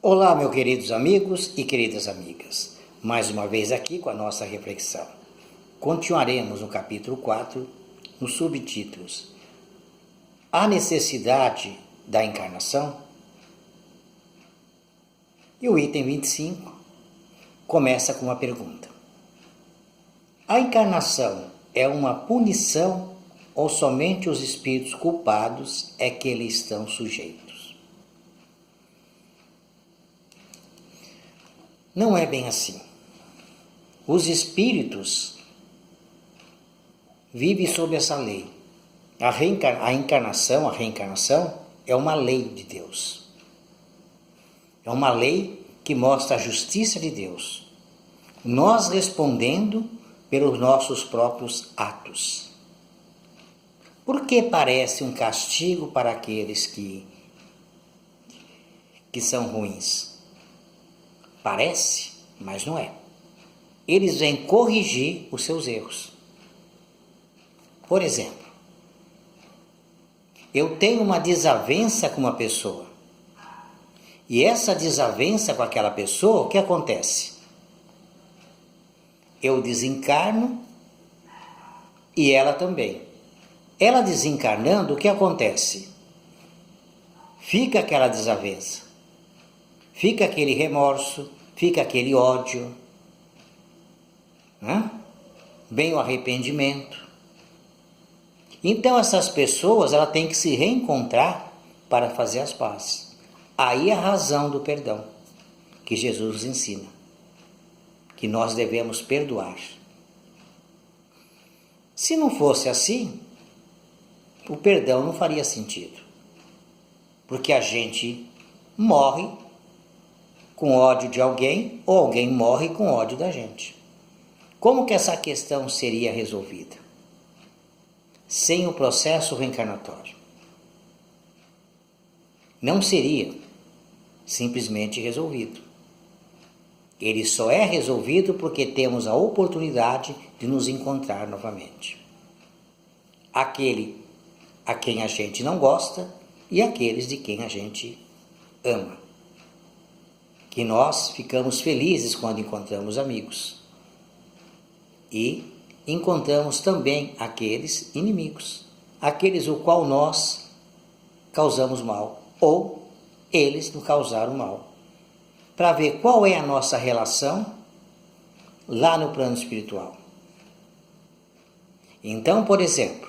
Olá, meus queridos amigos e queridas amigas. Mais uma vez aqui com a nossa reflexão. Continuaremos no capítulo 4, nos subtítulos A necessidade da encarnação? E o item 25 começa com uma pergunta. A encarnação é uma punição ou somente os espíritos culpados é que lhe estão sujeitos? Não é bem assim. Os espíritos vivem sob essa lei. A reencarnação é uma lei de Deus. É uma lei que mostra a justiça de Deus. Nós respondendo pelos nossos próprios atos. Por que parece um castigo para aqueles que são ruins? Parece, mas não é. Eles vêm corrigir os seus erros. Por exemplo, eu tenho uma desavença com uma pessoa. E essa desavença com aquela pessoa, o que acontece? Eu desencarno e ela também. Ela desencarnando, o que acontece? Fica aquela desavença. Fica aquele remorso, fica aquele ódio, né? Vem o arrependimento. Então essas pessoas elas têm que se reencontrar para fazer as pazes. Aí é a razão do perdão que Jesus nos ensina, que nós devemos perdoar. Se não fosse assim, o perdão não faria sentido, porque a gente morre com ódio de alguém ou alguém morre com ódio da gente. Como que essa questão seria resolvida? Sem o processo reencarnatório. Não seria simplesmente resolvido. Ele só é resolvido porque temos a oportunidade de nos encontrar novamente. Aquele a quem a gente não gosta e aqueles de quem a gente ama. Que nós ficamos felizes quando encontramos amigos. E encontramos também aqueles inimigos, aqueles o qual nós causamos mal, ou eles nos causaram mal. Para ver qual é a nossa relação lá no plano espiritual. Então, por exemplo,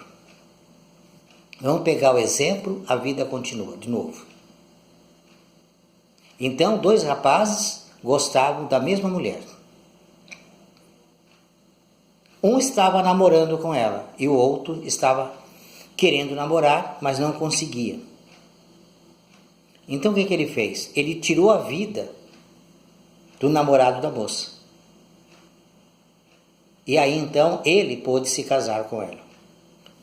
vamos pegar o exemplo, a vida continua, de novo. Então, dois rapazes gostavam da mesma mulher. Um estava namorando com ela e o outro estava querendo namorar, mas não conseguia. Então, o que ele fez? Ele tirou a vida do namorado da moça. E aí, então, ele pôde se casar com ela.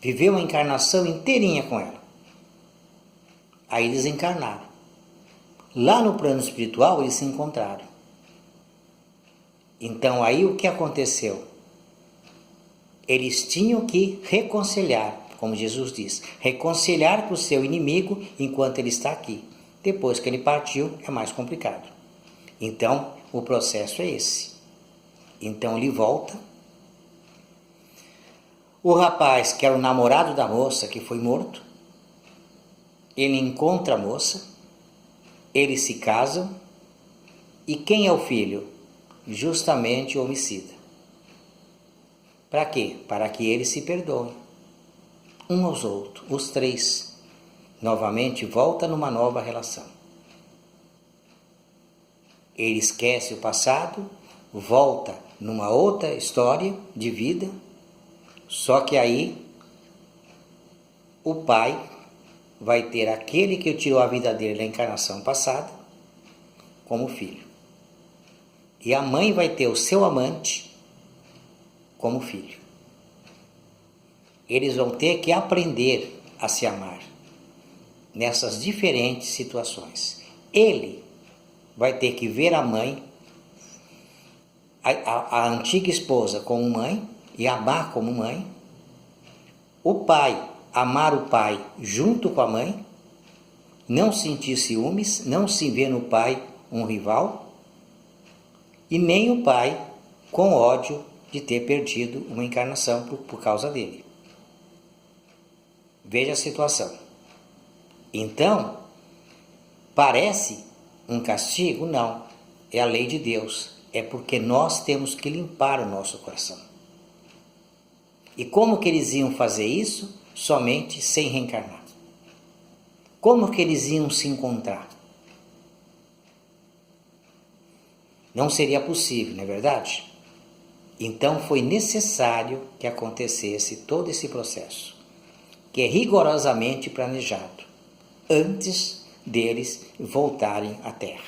Viveu uma encarnação inteirinha com ela. Aí desencarnaram. Lá no plano espiritual eles se encontraram. Então aí o que aconteceu? Eles tinham que reconciliar, como Jesus diz, reconciliar com o seu inimigo enquanto ele está aqui. Depois que ele partiu é mais complicado. Então o processo é esse. Então ele volta. O rapaz, que era o namorado da moça que foi morto, ele encontra a moça. Eles se casam, e quem é o filho? Justamente o homicida. Para quê? Para que eles se perdoem, um aos outros, os três. Novamente volta numa nova relação. Ele esquece o passado, volta numa outra história de vida, só que aí o pai vai ter aquele que tirou a vida dele na encarnação passada como filho. E a mãe vai ter o seu amante como filho. Eles vão ter que aprender a se amar nessas diferentes situações. Ele vai ter que ver a mãe, a antiga esposa como mãe e amar como mãe. O pai amar o pai junto com a mãe, não sentir ciúmes, não se ver no pai um rival, e nem o pai com ódio de ter perdido uma encarnação por causa dele. Veja a situação. Então, parece um castigo? Não. É a lei de Deus. É porque nós temos que limpar o nosso coração. E como que eles iam fazer isso? Somente sem reencarnar. Como que eles iam se encontrar? Não seria possível, não é verdade? Então foi necessário que acontecesse todo esse processo, que é rigorosamente planejado, antes deles voltarem à Terra.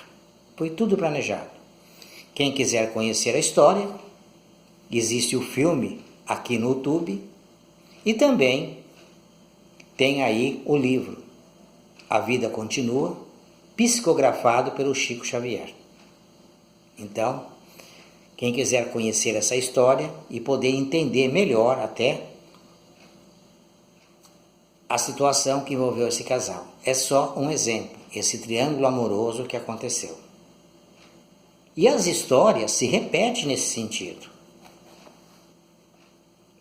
Foi tudo planejado. Quem quiser conhecer a história, existe o filme aqui no YouTube e também tem aí o livro A Vida Continua, psicografado pelo Chico Xavier. Então, quem quiser conhecer essa história e poder entender melhor até a situação que envolveu esse casal. É só um exemplo, esse triângulo amoroso que aconteceu. E as histórias se repetem nesse sentido.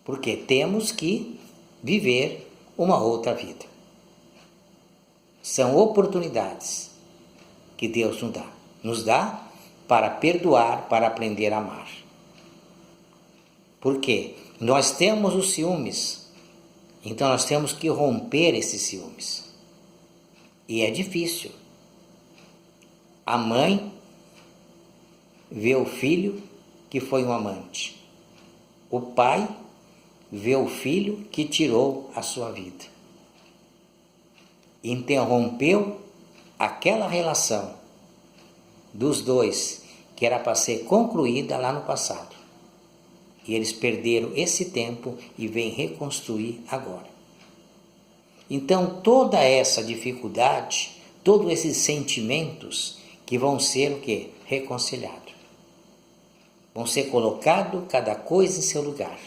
Porque temos que viver uma outra vida. São oportunidades que Deus nos dá. Nos dá para perdoar, para aprender a amar. Por quê? Nós temos os ciúmes, então nós temos que romper esses ciúmes. E é difícil. A mãe vê o filho que foi um amante. O pai vê o filho que tirou a sua vida. Interrompeu aquela relação dos dois que era para ser concluída lá no passado. E eles perderam esse tempo e vêm reconstruir agora. Então toda essa dificuldade, todos esses sentimentos que vão ser o quê? Reconciliados. Vão ser colocados cada coisa em seu lugar.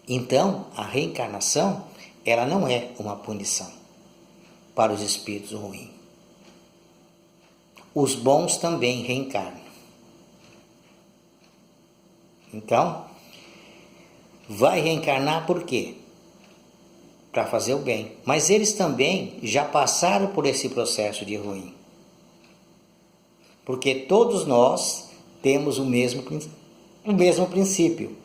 Então a reencarnação, ela não é uma punição para os espíritos ruins. Os bons também reencarnam. Então, vai reencarnar por quê? Para fazer o bem. Mas eles também já passaram por esse processo de ruim. Porque todos nós temos o mesmo princípio.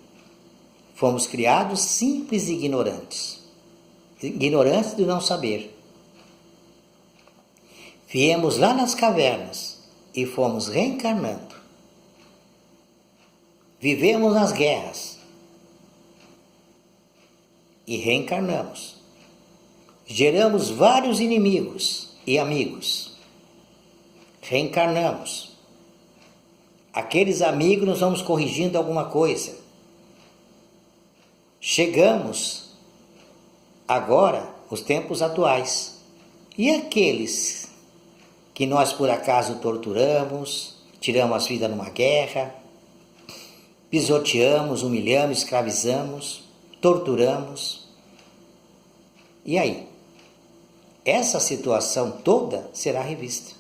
Fomos criados simples e ignorantes. Ignorantes do não saber. Viemos lá nas cavernas e fomos reencarnando. Vivemos nas guerras e reencarnamos. Geramos vários inimigos e amigos. Reencarnamos. Aqueles amigos nós vamos corrigindo alguma coisa. Chegamos agora os tempos atuais. E aqueles que nós por acaso torturamos, tiramos as vidas numa guerra, pisoteamos, humilhamos, escravizamos, torturamos. E aí? Essa situação toda será revista.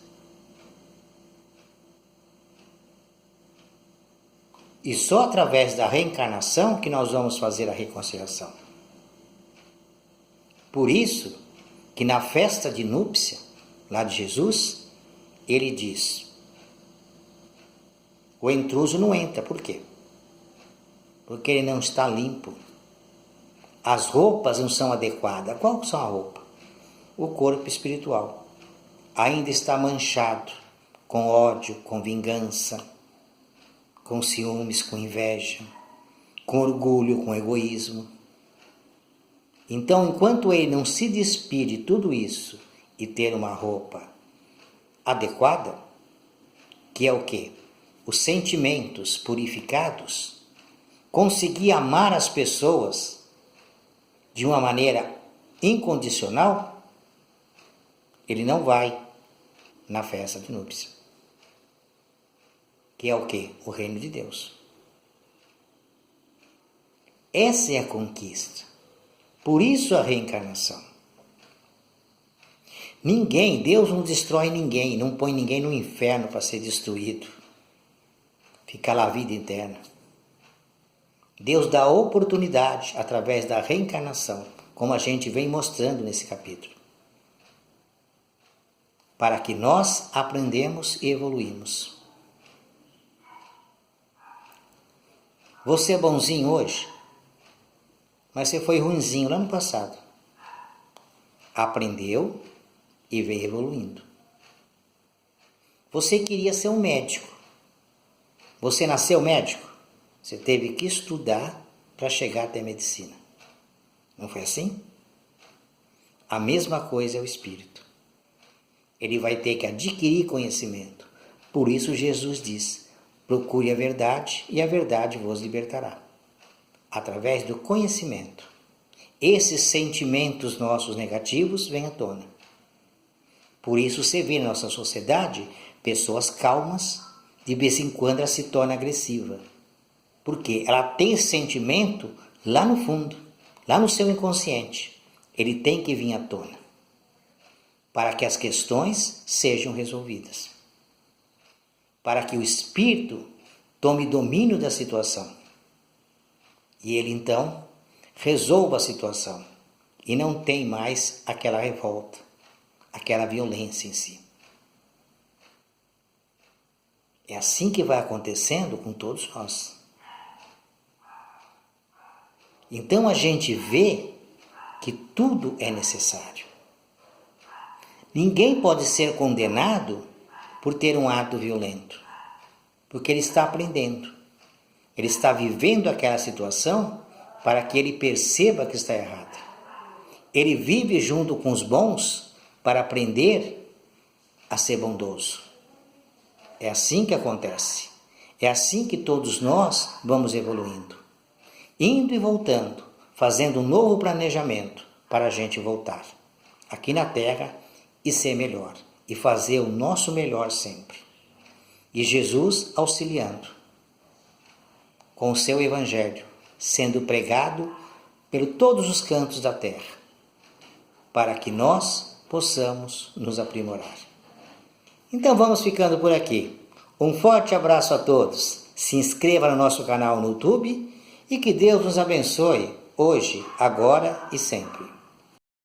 E só através da reencarnação que nós vamos fazer a reconciliação. Por isso que na festa de núpcia, lá de Jesus, ele diz, o intruso não entra. Por quê? Porque ele não está limpo. As roupas não são adequadas. Qual são a roupa? O corpo espiritual. Ainda está manchado com ódio, com vingança, com ciúmes, com inveja, com orgulho, com egoísmo. Então, enquanto ele não se despir de tudo isso e ter uma roupa adequada, que é o quê? Os sentimentos purificados, conseguir amar as pessoas de uma maneira incondicional, ele não vai na festa de núpcia. Que é o quê? O reino de Deus. Essa é a conquista. Por isso a reencarnação. Deus não destrói ninguém, não põe ninguém no inferno para ser destruído, ficar lá a vida eterna. Deus dá oportunidade através da reencarnação, como a gente vem mostrando nesse capítulo, para que nós aprendemos e evoluímos. Você é bonzinho hoje, mas você foi ruinzinho lá no passado. Aprendeu e veio evoluindo. Você queria ser um médico. Você nasceu médico. Você teve que estudar para chegar até a medicina. Não foi assim? A mesma coisa é o espírito. Ele vai ter que adquirir conhecimento. Por isso Jesus diz: procure a verdade e a verdade vos libertará. Através do conhecimento. Esses sentimentos nossos negativos vêm à tona. Por isso você vê na nossa sociedade pessoas calmas, de vez em quando ela se torna agressiva. Porque ela tem esse sentimento lá no fundo, lá no seu inconsciente. Ele tem que vir à tona, para que as questões sejam resolvidas. Para que o espírito tome domínio da situação. E ele então resolva a situação. E não tem mais aquela revolta, aquela violência em si. É assim que vai acontecendo com todos nós. Então a gente vê que tudo é necessário. Ninguém pode ser condenado por ter um ato violento, porque ele está aprendendo. Ele está vivendo aquela situação para que ele perceba que está errado. Ele vive junto com os bons para aprender a ser bondoso. É assim que acontece. É assim que todos nós vamos evoluindo. Indo e voltando, fazendo um novo planejamento para a gente voltar aqui na Terra e ser melhor. E fazer o nosso melhor sempre. E Jesus auxiliando com o seu Evangelho, sendo pregado por todos os cantos da terra, para que nós possamos nos aprimorar. Então vamos ficando por aqui. Um forte abraço a todos. Se inscreva no nosso canal no YouTube e que Deus nos abençoe hoje, agora e sempre.